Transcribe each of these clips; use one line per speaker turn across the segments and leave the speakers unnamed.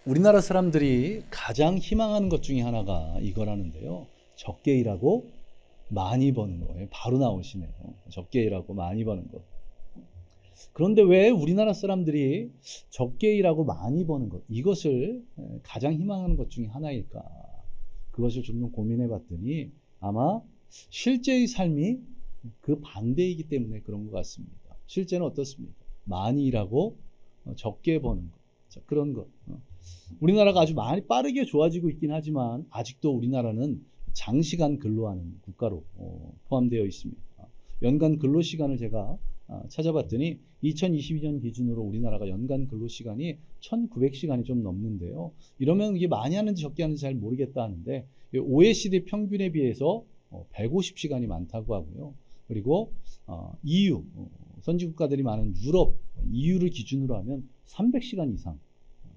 우리나라 사람들이 가장 희망하는 것 중에 하나가 이거라는데요. 적게 일하고 많이 버는 거예요. 바로 나오시네요. 적게 일하고 많이 버는 것. 그런데 왜 우리나라 사람들이 적게 일하고 많이 버는 것, 이것을 가장 희망하는 것 중에 하나일까? 그것을 좀 더 고민해 봤더니 아마 실제의 삶이 그 반대이기 때문에 그런 것 같습니다. 실제는 어떻습니까? 많이 일하고 적게 버는 것. 자, 그런 것. 우리나라가 아주 많이 빠르게 좋아지고 있긴 하지만 아직도 우리나라는 장시간 근로하는 국가로 포함되어 있습니다. 연간 근로시간을 제가 찾아봤더니 2022년 기준으로 우리나라가 연간 근로시간이 1900시간이 좀 넘는데요. 이러면 이게 많이 하는지 적게 하는지 잘 모르겠다 하는데 OECD 평균에 비해서 150시간이 많다고 하고요. 그리고 EU 선진국가들이 많은 유럽 EU를 기준으로 하면 300시간 이상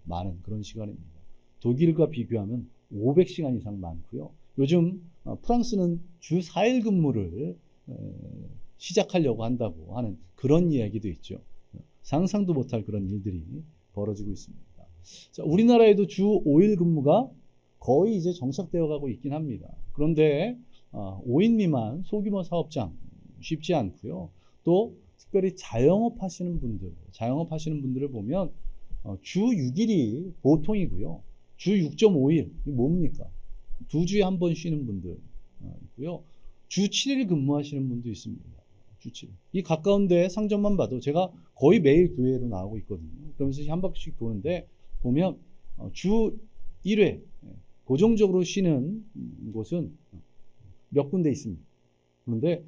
많은 그런 시간입니다. 독일과 비교하면 500시간 이상 많고요. 요즘 프랑스는 주 4일 근무를 시작하려고 한다고 하는 그런 이야기도 있죠. 상상도 못할 그런 일들이 벌어지고 있습니다. 자, 우리나라에도 주 5일 근무가 거의 이제 정착되어 가고 있긴 합니다. 그런데 5인 미만 소규모 사업장 쉽지 않고요. 또 특별히 자영업 하시는 분들을 보면 주 6일이 보통이고요. 주 6.5일, 이게 뭡니까? 2주에 한 번 쉬는 분들 있고요. 주 7일 근무하시는 분도 있습니다. 주 7일. 이 가까운데 상점만 봐도 제가 거의 매일 교회로 나오고 있거든요. 그러면서 한 바퀴씩 도는데 보면 주 1회 고정적으로 쉬는 곳은 몇 군데 있습니다. 그런데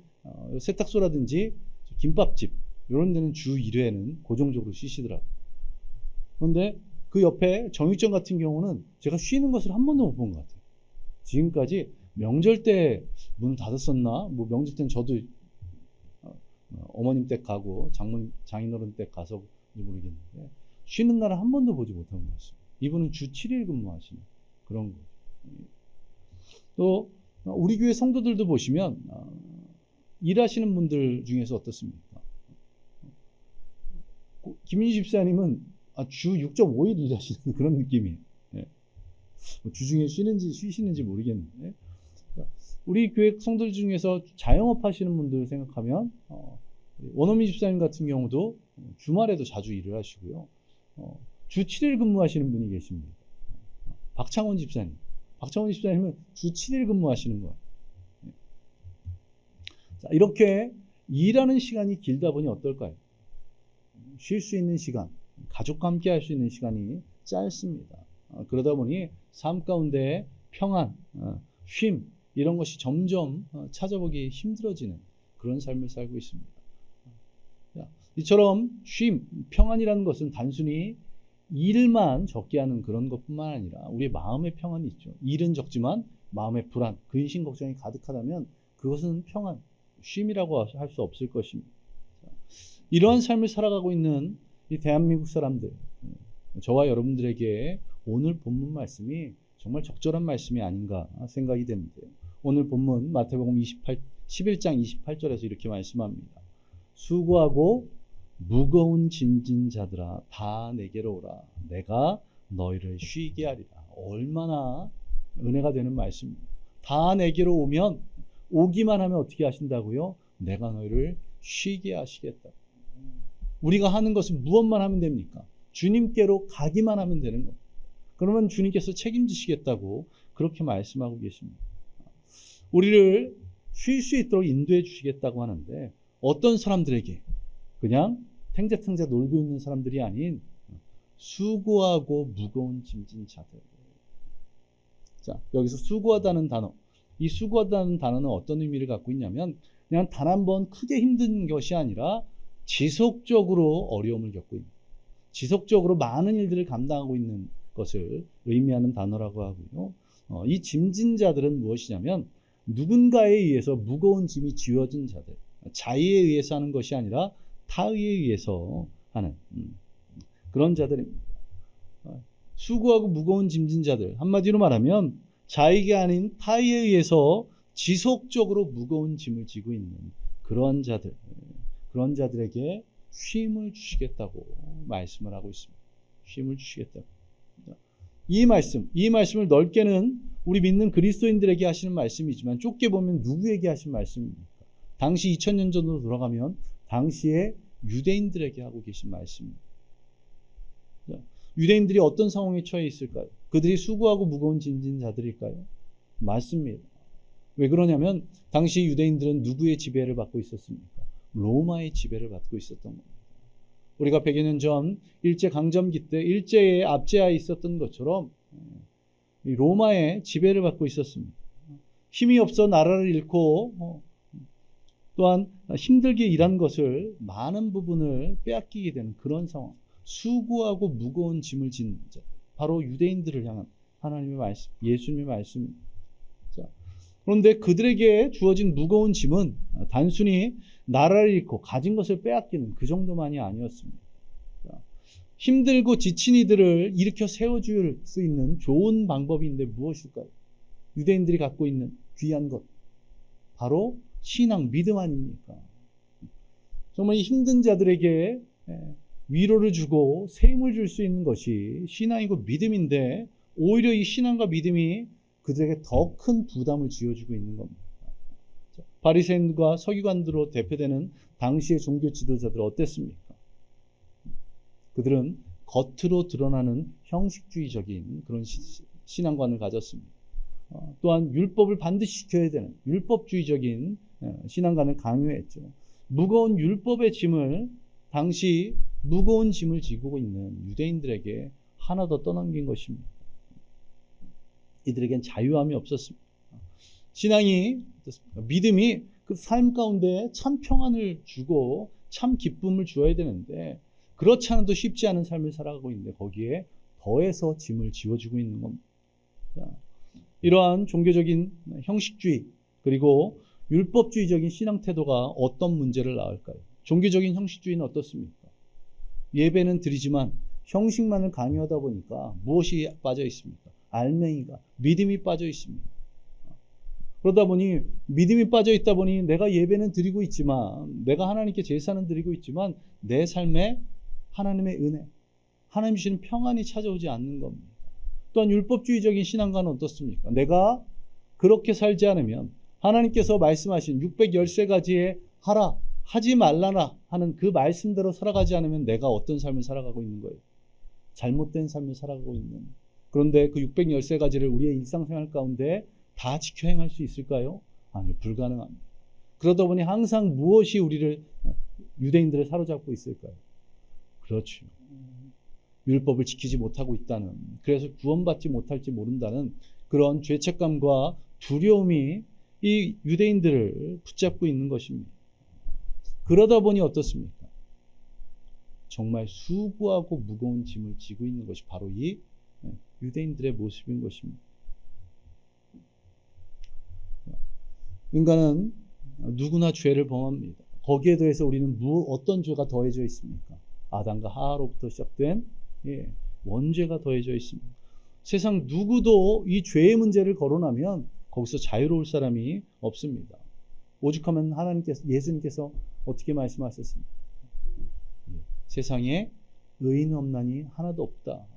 세탁소라든지 김밥집 이런 데는 주 1회는 고정적으로 쉬시더라고요. 그런데 그 옆에 정육점 같은 경우는 제가 쉬는 것을 한 번도 못 본 것 같아요. 지금까지 명절 때 문 닫았었나? 뭐 명절 때는 저도 어머님 댁 가고 장인어른 댁 가서 모르겠는데 쉬는 날은 한 번도 보지 못한 것 같습니다. 이분은 주 7일 근무하시는 그런 거죠. 또 우리 교회 성도들도 보시면 일하시는 분들 중에서 어떻습니까? 김윤희 집사님은 주 6.5일 일하시는 그런 느낌이에요. 주중에 쉬시는지 모르겠는데 우리 교회 성도들 중에서 자영업 하시는 분들 생각하면 원어민 집사님 같은 경우도 주말에도 자주 일을 하시고요. 주 7일 근무하시는 분이 계십니다. 박창원 집사님은 주 7일 근무하시는 거예요. 자, 이렇게 일하는 시간이 길다 보니 어떨까요? 쉴 수 있는 시간, 가족과 함께 할 수 있는 시간이 짧습니다. 그러다 보니 삶 가운데 평안, 쉼 이런 것이 점점 찾아보기 힘들어지는 그런 삶을 살고 있습니다. 이처럼 쉼, 평안이라는 것은 단순히 일만 적게 하는 그런 것뿐만 아니라 우리의 마음의 평안이 있죠. 일은 적지만 마음의 불안, 근심, 걱정이 가득하다면 그것은 평안, 쉼이라고 할 수 없을 것입니다. 이러한 삶을 살아가고 있는 이 대한민국 사람들, 저와 여러분들에게 오늘 본문 말씀이 정말 적절한 말씀이 아닌가 생각이 되는데요. 오늘 본문 마태복음 11장 28절에서 이렇게 말씀합니다. 수고하고 무거운 짐진 자들아 다 내게로 오라. 내가 너희를 쉬게 하리라. 얼마나 은혜가 되는 말씀입니다. 다 내게로 오기만 하면 어떻게 하신다고요? 내가 너희를 쉬게 하시겠다. 우리가 하는 것은 무엇만 하면 됩니까? 주님께로 가기만 하면 되는 겁니다. 그러면 주님께서 책임지시겠다고 그렇게 말씀하고 계십니다. 우리를 쉴 수 있도록 인도해 주시겠다고 하는데 어떤 사람들에게 그냥 탱자탱자 놀고 있는 사람들이 아닌 수고하고 무거운 짐진 자들. 자, 여기서 수고하다는 단어. 이 수고하다는 단어는 어떤 의미를 갖고 있냐면 그냥 단 한 번 크게 힘든 것이 아니라 지속적으로 어려움을 겪고 있는, 지속적으로 많은 일들을 감당하고 있는 것을 의미하는 단어라고 하고요. 이 짐진 자들은 무엇이냐면 누군가에 의해서 무거운 짐이 지워진 자들, 자의에 의해서 하는 것이 아니라 타의에 의해서 하는 그런 자들입니다. 수고하고 무거운 짐진 자들, 한마디로 말하면 자의가 아닌 타의에 의해서 지속적으로 무거운 짐을 지고 있는 그런 자들, 그런 자들에게 쉼을 주시겠다고 말씀을 하고 있습니다. 쉼을 주시겠다고. 이 말씀을 넓게는 우리 믿는 그리스도인들에게 하시는 말씀이지만 좁게 보면 누구에게 하신 말씀입니까? 당시 2000년 전으로 돌아가면 당시에 유대인들에게 하고 계신 말씀입니다. 유대인들이 어떤 상황에 처해 있을까요? 그들이 수고하고 무거운 짐진 자들일까요? 맞습니다. 왜 그러냐면 당시 유대인들은 누구의 지배를 받고 있었습니까? 로마의 지배를 받고 있었던 겁니다. 우리가 100여 년 전 일제강점기 때 일제에 압제하에 있었던 것처럼 로마의 지배를 받고 있었습니다. 힘이 없어 나라를 잃고 또한 힘들게 일한 것을 많은 부분을 빼앗기게 되는 그런 상황. 수고하고 무거운 짐을 진 자, 바로 유대인들을 향한 하나님의 말씀, 예수님의 말씀입니다. 그런데 그들에게 주어진 무거운 짐은 단순히 나라를 잃고 가진 것을 빼앗기는 그 정도만이 아니었습니다. 힘들고 지친 이들을 일으켜 세워줄 수 있는 좋은 방법인데 무엇일까요? 유대인들이 갖고 있는 귀한 것, 바로 신앙, 믿음 아닙니까? 정말 이 힘든 자들에게 위로를 주고 셈을 줄 수 있는 것이 신앙이고 믿음인데 오히려 이 신앙과 믿음이 그들에게 더 큰 부담을 지어주고 있는 겁니다. 바리새인과 서기관들로 대표되는 당시의 종교 지도자들 어땠습니까? 그들은 겉으로 드러나는 형식주의적인 그런 신앙관을 가졌습니다. 또한 율법을 반드시 지켜야 되는 율법주의적인 신앙관을 강요했죠. 무거운 율법의 짐을 당시 무거운 짐을 지고 있는 유대인들에게 하나 더 떠넘긴 것입니다. 이들에겐 자유함이 없었습니다. 신앙이, 믿음이 그 삶 가운데 참 평안을 주고 참 기쁨을 주어야 되는데 그렇지 않아도 쉽지 않은 삶을 살아가고 있는데 거기에 더해서 짐을 지워주고 있는 겁니다. 이러한 종교적인 형식주의 그리고 율법주의적인 신앙 태도가 어떤 문제를 낳을까요? 종교적인 형식주의는 어떻습니까? 예배는 드리지만 형식만을 강요하다 보니까 무엇이 빠져 있습니까? 알맹이가, 믿음이 빠져 있습니다. 그러다 보니 믿음이 빠져 있다 보니 내가 예배는 드리고 있지만 내가 하나님께 제사는 드리고 있지만 내 삶에 하나님의 은혜, 하나님 주시는 평안이 찾아오지 않는 겁니다. 또한 율법주의적인 신앙관은 어떻습니까? 내가 그렇게 살지 않으면 하나님께서 말씀하신 613가지의 하라, 하지 말라나 하는 그 말씀대로 살아가지 않으면 내가 어떤 삶을 살아가고 있는 거예요? 잘못된 삶을 살아가고 있는. 그런데 그 613가지를 우리의 일상생활 가운데 다 지켜 행할 수 있을까요? 아니요, 불가능합니다. 그러다 보니 항상 무엇이 유대인들을 사로잡고 있을까요? 그렇죠. 율법을 지키지 못하고 있다는, 그래서 구원받지 못할지 모른다는 그런 죄책감과 두려움이 이 유대인들을 붙잡고 있는 것입니다. 그러다 보니 어떻습니까? 정말 수고하고 무거운 짐을 지고 있는 것이 바로 이 유대인들의 모습인 것입니다. 인간은 누구나 죄를 범합니다. 거기에 더해서 우리는 어떤 죄가 더해져 있습니까? 아담과 하와로부터 시작된 원죄가 더해져 있습니다. 세상 누구도 이 죄의 문제를 거론하면 거기서 자유로울 사람이 없습니다. 오죽하면 예수님께서 어떻게 말씀하셨습니까? 세상에 의인 없나니 하나도 없다.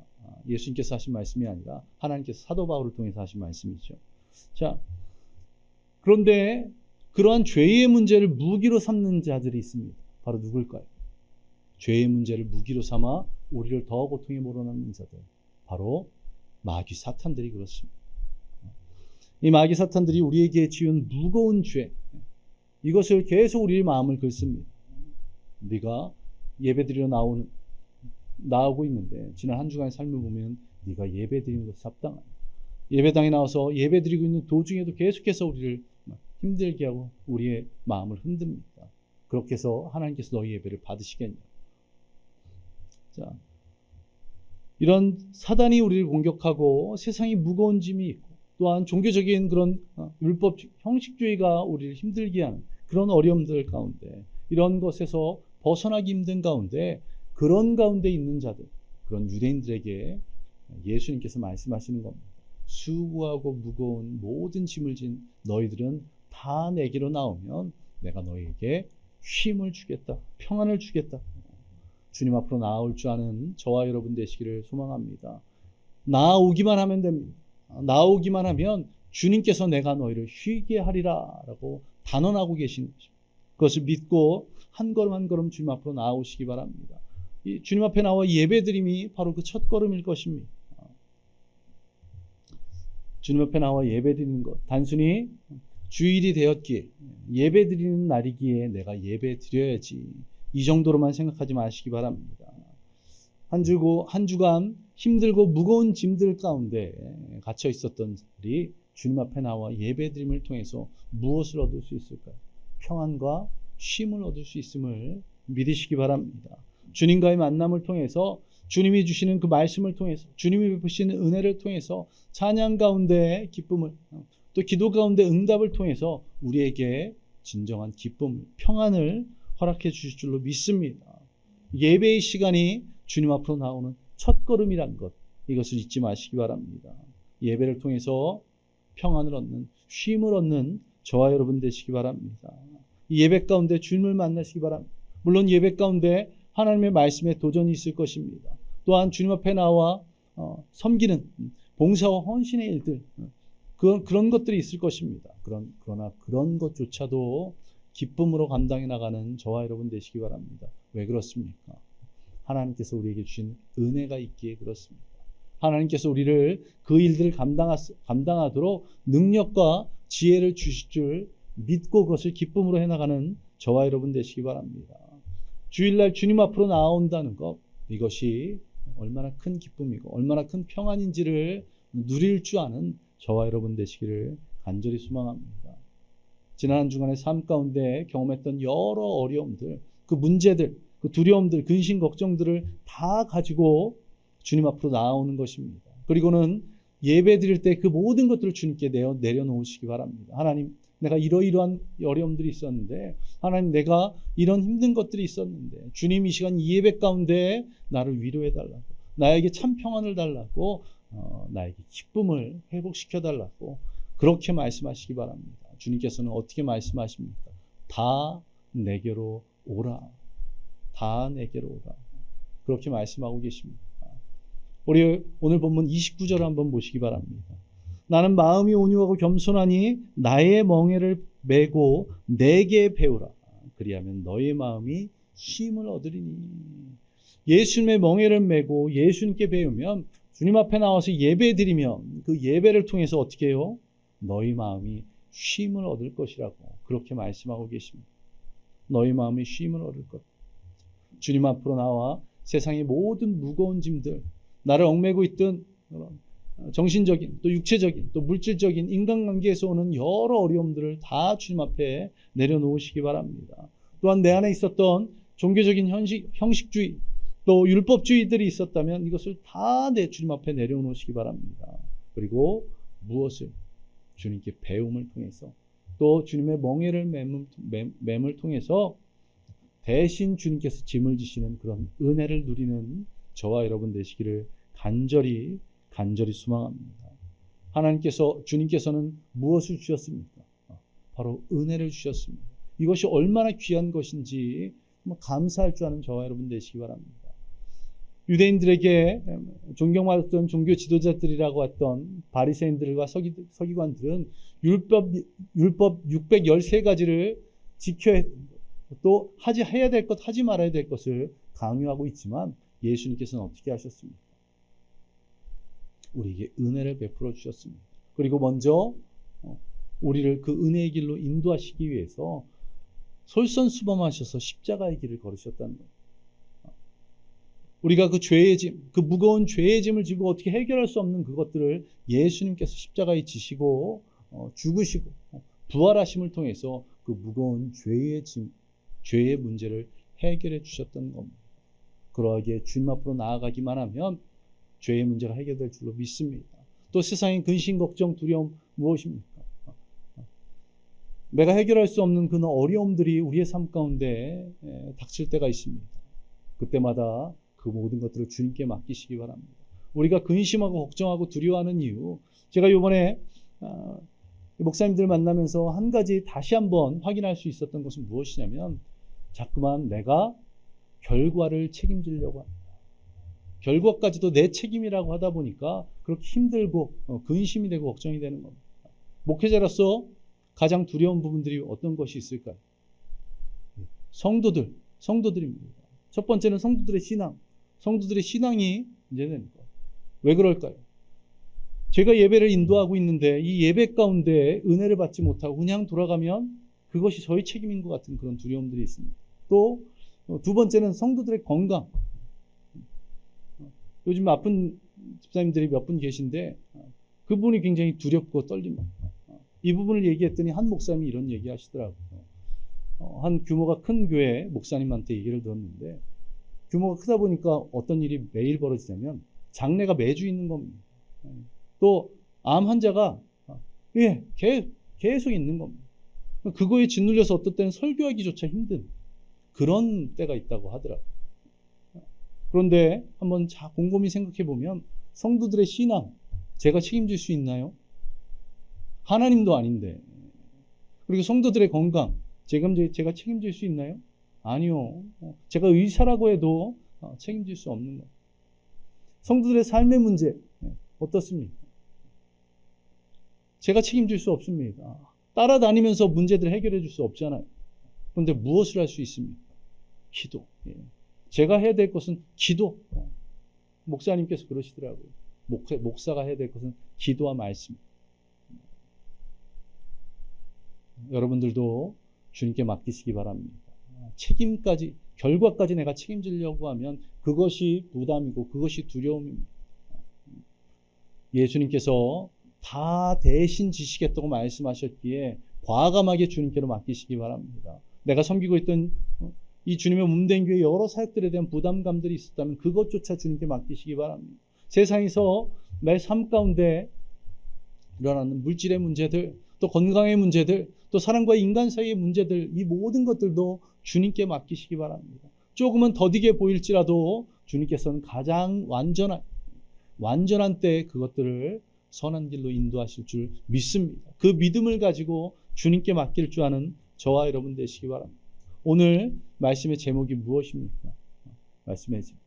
예수님께서 하신 말씀이 아니라 하나님께서 사도 바울을 통해서 하신 말씀이죠. 자, 그런데 그러한 죄의 문제를 무기로 삼는 자들이 있습니다. 바로 누굴까요? 죄의 문제를 무기로 삼아 우리를 더 고통에 몰아넣는 자들, 바로 마귀 사탄들이 그렇습니다. 이 마귀 사탄들이 우리에게 지은 무거운 죄, 이것을 계속 우리의 마음을 긁습니다. 네가 예배드리러 나오고 있는데 지난 한 주간의 삶을 보면 네가 예배드리는 것이 합당하냐. 예배당에 나와서 예배드리고 있는 도중에도 계속해서 우리를 힘들게 하고 우리의 마음을 흔듭니다. 그렇게 해서 하나님께서 너희 예배를 받으시겠냐. 자, 이런 사단이 우리를 공격하고 세상이 무거운 짐이 있고 또한 종교적인 그런 율법 형식주의가 우리를 힘들게 하는 그런 어려움들 가운데 이런 것에서 벗어나기 힘든 가운데 그런 가운데 있는 자들, 그런 유대인들에게 예수님께서 말씀하시는 겁니다. 수고하고 무거운 모든 짐을 진 너희들은 다 내게로 나오면 내가 너희에게 쉼을 주겠다, 평안을 주겠다. 주님 앞으로 나아올 줄 아는 저와 여러분 되시기를 소망합니다. 나오기만 하면 됩니다. 나오기만 하면 주님께서 내가 너희를 쉬게 하리라 라고 단언하고 계신 것입니다. 그것을 믿고 한 걸음 한 걸음 주님 앞으로 나오시기 바랍니다. 이 주님 앞에 나와 예배드림이 바로 그 첫 걸음일 것입니다. 주님 앞에 나와 예배드리는 것, 단순히 주일이 되었기에 예배드리는 날이기에 내가 예배드려야지, 이 정도로만 생각하지 마시기 바랍니다. 한 주간 힘들고 무거운 짐들 가운데 갇혀 있었던 자들이 주님 앞에 나와 예배드림을 통해서 무엇을 얻을 수 있을까요? 평안과 쉼을 얻을 수 있음을 믿으시기 바랍니다. 주님과의 만남을 통해서, 주님이 주시는 그 말씀을 통해서, 주님이 베푸시는 은혜를 통해서, 찬양 가운데 기쁨을, 또 기도 가운데 응답을 통해서 우리에게 진정한 기쁨을, 평안을 허락해 주실 줄로 믿습니다. 예배의 시간이 주님 앞으로 나오는 첫 걸음이란 것, 이것을 잊지 마시기 바랍니다. 예배를 통해서 평안을 얻는, 쉼을 얻는 저와 여러분 되시기 바랍니다. 이 예배 가운데 주님을 만나시기 바랍니다. 물론 예배 가운데 하나님의 말씀에 도전이 있을 것입니다. 또한 주님 앞에 나와 섬기는 봉사와 헌신의 일들, 그런 것들이 있을 것입니다. 그러나 그런 것조차도 기쁨으로 감당해 나가는 저와 여러분 되시기 바랍니다. 왜 그렇습니까? 하나님께서 우리에게 주신 은혜가 있기에 그렇습니다. 하나님께서 우리를 그 일들을 감당하도록 능력과 지혜를 주실 줄 믿고 그것을 기쁨으로 해나가는 저와 여러분 되시기 바랍니다. 주일날 주님 앞으로 나온다는 것, 이것이 얼마나 큰 기쁨이고 얼마나 큰 평안인지를 누릴 줄 아는 저와 여러분 되시기를 간절히 소망합니다. 지난 한 주간의 삶 가운데 경험했던 여러 어려움들, 그 문제들, 그 두려움들, 근심, 걱정들을 다 가지고 주님 앞으로 나오는 것입니다. 그리고는 예배 드릴 때 그 모든 것들을 주님께 내려놓으시기 바랍니다. 하나님, 내가 이러이러한 어려움들이 있었는데, 하나님, 내가 이런 힘든 것들이 있었는데, 주님 이 시간 이 예배 가운데 나를 위로해 달라고, 나에게 참 평안을 달라고, 나에게 기쁨을 회복시켜 달라고 그렇게 말씀하시기 바랍니다. 주님께서는 어떻게 말씀하십니까? 다 내게로 오라. 다 내게로 오라. 그렇게 말씀하고 계십니다. 우리 오늘 본문 29절을 한번 보시기 바랍니다. 나는 마음이 온유하고 겸손하니 나의 멍에를 메고 내게 배우라. 그리하면 너의 마음이 쉼을 얻으리니. 예수님의 멍에를 메고 예수님께 배우면, 주님 앞에 나와서 예배 드리면 그 예배를 통해서 어떻게 해요? 너희 마음이 쉼을 얻을 것이라고 그렇게 말씀하고 계십니다. 너희 마음이 쉼을 얻을 것. 주님 앞으로 나와 세상의 모든 무거운 짐들, 나를 얽매고 있던 정신적인, 또 육체적인, 또 물질적인 인간관계에서 오는 여러 어려움들을 다 주님 앞에 내려놓으시기 바랍니다. 또한 내 안에 있었던 종교적인 형식주의, 또 율법주의들이 있었다면 이것을 다 내 주님 앞에 내려놓으시기 바랍니다. 그리고 무엇을? 주님께 배움을 통해서, 또 주님의 멍에를 맴을 통해서 대신 주님께서 짐을 지시는 그런 은혜를 누리는 저와 여러분 되시기를 간절히 소망합니다. 주님께서는 무엇을 주셨습니까? 바로 은혜를 주셨습니다. 이것이 얼마나 귀한 것인지 감사할 줄 아는 저와 여러분 되시기 바랍니다. 유대인들에게 존경받았던 종교 지도자들이라고 했던 바리새인들과 서기관들은 율법 613가지를 지켜야, 또 해야 될 것, 하지 말아야 될 것을 강요하고 있지만, 예수님께서는 어떻게 하셨습니까? 우리에게 은혜를 베풀어 주셨습니다. 그리고 먼저 우리를 그 은혜의 길로 인도하시기 위해서 솔선수범하셔서 십자가의 길을 걸으셨다는 거예요. 우리가 그 죄의 짐, 그 무거운 죄의 짐을 지고 어떻게 해결할 수 없는 그것들을 예수님께서 십자가에 지시고 죽으시고 부활하심을 통해서 그 무거운 죄의 짐, 죄의 문제를 해결해 주셨던 겁니다. 그러하기에 주님 앞으로 나아가기만 하면 죄의 문제가 해결될 줄로 믿습니다. 또 세상의 근심, 걱정, 두려움 무엇입니까? 내가 해결할 수 없는 그런 어려움들이 우리의 삶 가운데 닥칠 때가 있습니다. 그때마다 그 모든 것들을 주님께 맡기시기 바랍니다. 우리가 근심하고 걱정하고 두려워하는 이유, 제가 이번에 목사님들 만나면서 한 가지 다시 한번 확인할 수 있었던 것은 무엇이냐면, 자꾸만 내가 결과를 책임지려고 합니다. 결과까지도 내 책임이라고 하다 보니까 그렇게 힘들고 근심이 되고 걱정이 되는 겁니다. 목회자로서 가장 두려운 부분들이 어떤 것이 있을까요? 성도들입니다. 첫 번째는 성도들의 신앙이 문제되는 것. 왜 그럴까요? 제가 예배를 인도하고 있는데 이 예배 가운데 은혜를 받지 못하고 그냥 돌아가면 그것이 저희 책임인 것 같은 그런 두려움들이 있습니다. 또 두 번째는 성도들의 건강. 요즘 아픈 집사님들이 몇 분 계신데 그분이 굉장히 두렵고 떨립니다. 이 부분을 얘기했더니 한 목사님이 이런 얘기 하시더라고요. 한 규모가 큰 교회 목사님한테 얘기를 들었는데 규모가 크다 보니까 어떤 일이 매일 벌어지냐면 장례가 매주 있는 겁니다. 또 암 환자가 계속 있는 겁니다. 그거에 짓눌려서 어떨 때는 설교하기조차 힘든 그런 때가 있다고 하더라고요. 그런데 한번 곰곰이 생각해 보면 성도들의 신앙 제가 책임질 수 있나요? 하나님도 아닌데. 그리고 성도들의 건강 제가 책임질 수 있나요? 아니요. 제가 의사라고 해도 책임질 수 없는 것. 성도들의 삶의 문제 어떻습니까? 제가 책임질 수 없습니다. 따라다니면서 문제들 해결해 줄 수 없잖아요. 그런데 무엇을 할 수 있습니까? 기도. 제가 해야 될 것은 기도. 목사님께서 그러시더라고요. 목사가 해야 될 것은 기도와 말씀. 여러분들도 주님께 맡기시기 바랍니다. 책임까지, 결과까지 내가 책임지려고 하면 그것이 부담이고 그것이 두려움입니다. 예수님께서 다 대신 지시겠다고 말씀하셨기에 과감하게 주님께로 맡기시기 바랍니다. 내가 섬기고 있던 이 주님의 몸된 교회 여러 사역들에 대한 부담감들이 있었다면 그것조차 주님께 맡기시기 바랍니다. 세상에서 내 삶 가운데 일어나는 물질의 문제들, 또 건강의 문제들, 또 사람과 인간 사이의 문제들, 이 모든 것들도 주님께 맡기시기 바랍니다. 조금은 더디게 보일지라도 주님께서는 가장 완전한 때에 그것들을 선한 길로 인도하실 줄 믿습니다. 그 믿음을 가지고 주님께 맡길 줄 아는 저와 여러분 되시기 바랍니다. 오늘 말씀의 제목이 무엇입니까? 말씀의 제목.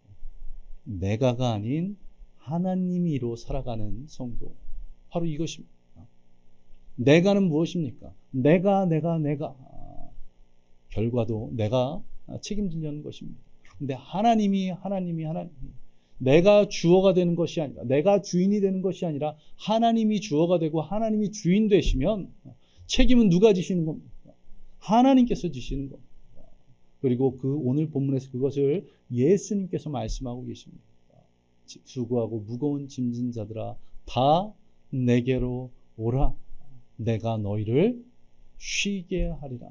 내가가 아닌 하나님이로 살아가는 성도. 바로 이것입니다. 내가는 무엇입니까? 내가. 결과도 내가 책임지려는 것입니다. 근데 하나님이 내가 주어가 되는 것이 아니라, 내가 주인이 되는 것이 아니라 하나님이 주어가 되고 하나님이 주인 되시면 책임은 누가 지시는 겁니까? 하나님께서 지시는 겁니다. 그리고 오늘 본문에서 그것을 예수님께서 말씀하고 계십니다. 수고하고 무거운 짐진 자들아 다 내게로 오라. 내가 너희를 쉬게 하리라.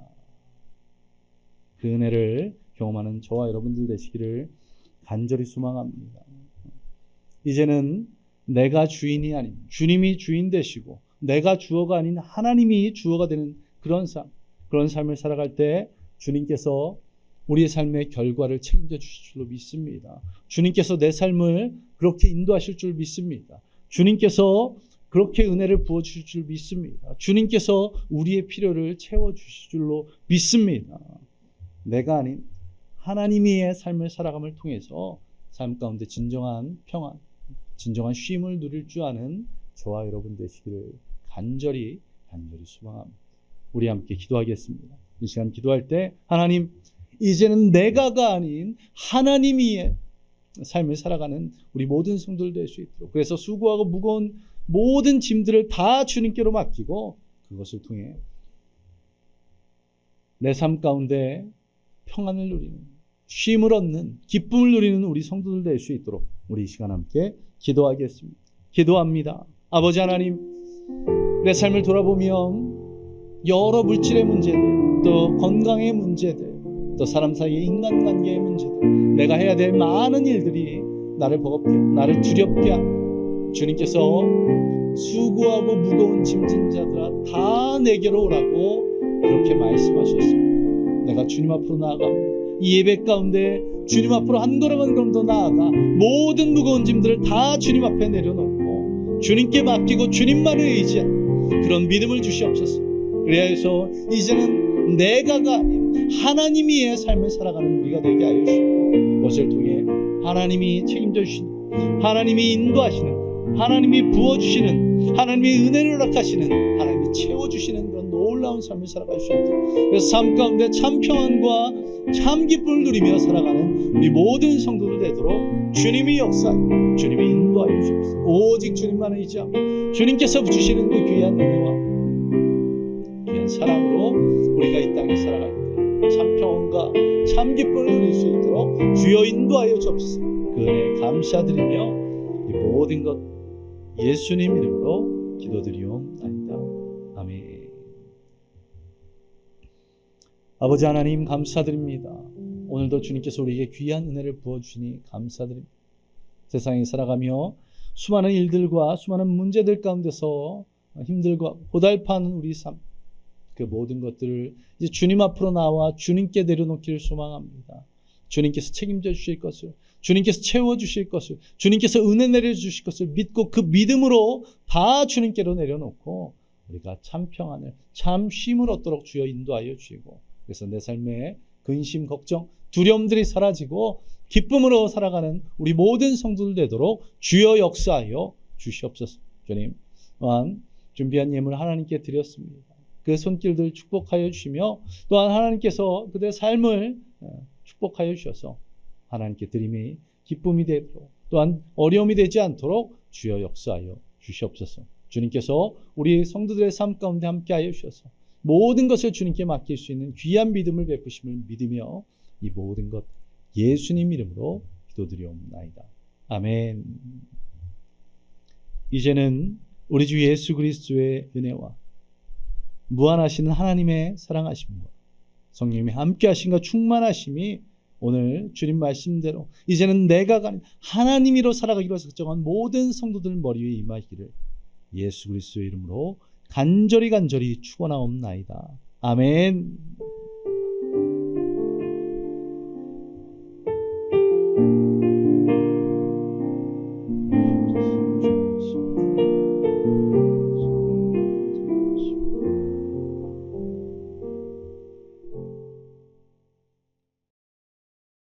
그 은혜를 경험하는 저와 여러분들 되시기를 간절히 소망합니다. 이제는 내가 주인이 아닌 주님이 주인 되시고 내가 주어가 아닌 하나님이 주어가 되는 그런 삶을 살아갈 때 주님께서 우리의 삶의 결과를 책임져 주실 줄로 믿습니다. 주님께서 내 삶을 그렇게 인도하실 줄 믿습니다. 주님께서 그렇게 은혜를 부어주실 줄 믿습니다. 주님께서 우리의 필요를 채워주실 줄로 믿습니다. 내가 아닌 하나님의 삶을 살아감을 통해서 삶 가운데 진정한 평안, 진정한 쉼을 누릴 줄 아는 저와 여러분 되시기를 간절히 소망합니다. 우리 함께 기도하겠습니다. 이 시간 기도할 때 하나님, 이제는 내가가 아닌 하나님이 삶을 살아가는 우리 모든 성도들 될 수 있도록, 그래서 수고하고 무거운 모든 짐들을 다 주님께로 맡기고 그것을 통해 내 삶 가운데 평안을 누리는, 쉼을 얻는, 기쁨을 누리는 우리 성도들 될 수 있도록 우리 이 시간 함께 기도하겠습니다. 기도합니다. 아버지 하나님, 내 삶을 돌아보면 여러 물질의 문제들, 또 건강의 문제들, 또 사람 사이의 인간관계의 문제들, 내가 해야 될 많은 일들이 나를 버겁게, 나를 두렵게 하고, 주님께서 수고하고 무거운 짐진 자들아 다 내게로 오라고 그렇게 말씀하셨습니다. 내가 주님 앞으로 나아갑니다. 이 예배 가운데 주님 앞으로 한 걸음 한 걸음 더 나아가 모든 무거운 짐들을 다 주님 앞에 내려놓고 주님께 맡기고 주님만을 의지하는 그런 믿음을 주시옵소서. 그래야 해서 이제는 내가가 하나님의 삶을 살아가는 우리가 되게 하여 주시고, 그것을 통해 하나님이 책임져 주신 하나님이 인도하시는, 하나님이 부어주시는, 하나님이 은혜를 허락하시는, 하나님이 채워주시는 그런 놀라운 삶을 살아갈 수 있도록, 그래서 삶 가운데 참 평안과 참 기쁨을 누리며 살아가는 우리 모든 성도들 되도록 주님이 역사하여 주님이 인도하여 주옵소서. 오직 주님만을 의지하고 주님께서 주시는 그 귀한 은혜와 귀한 사랑으로 우리가 이 땅에 살아갈 때 참 평안과 참 기쁨을 누릴 수 있도록 주여 인도하여 주옵소서. 그 은혜 감사드리며 이 모든 것 예수님 이름으로 기도드리옵나이다. 아멘. 아버지 하나님 감사드립니다. 오늘도 주님께서 우리에게 귀한 은혜를 부어주시니 감사드립니다. 세상에 살아가며 수많은 일들과 수많은 문제들 가운데서 힘들고 고달파하는 우리 삶, 그 모든 것들을 이제 주님 앞으로 나와 주님께 내려놓기를 소망합니다. 주님께서 책임져 주실 것을, 주님께서 채워주실 것을, 주님께서 은혜 내려주실 것을 믿고 그 믿음으로 다 주님께로 내려놓고 우리가 참 평안을, 참 쉼을 얻도록 주여 인도하여 주시고, 그래서 내 삶에 근심, 걱정, 두려움들이 사라지고 기쁨으로 살아가는 우리 모든 성도들 되도록 주여 역사하여 주시옵소서. 주님, 또한 준비한 예물 하나님께 드렸습니다. 그 손길들 축복하여 주시며 또한 하나님께서 그들의 삶을 축복하여 주셔서 하나님께 드림이 기쁨이 되도록, 또한 어려움이 되지 않도록 주여 역사하여 주시옵소서. 주님께서 우리 성도들의 삶 가운데 함께하여 주셔서 모든 것을 주님께 맡길 수 있는 귀한 믿음을 베푸심을 믿으며 이 모든 것 예수님 이름으로 기도드리옵나이다. 아멘. 이제는 우리 주 예수 그리스도의 은혜와 무한하시는 하나님의 사랑하심과 성령님의 함께하심과 충만하심이 오늘 주님 말씀대로 이제는 내가 아닌 하나님이로 살아가기로 작정한 모든 성도들 머리 위에 임하기를 예수 그리스도의 이름으로 간절히 축원하옵나이다. 아멘.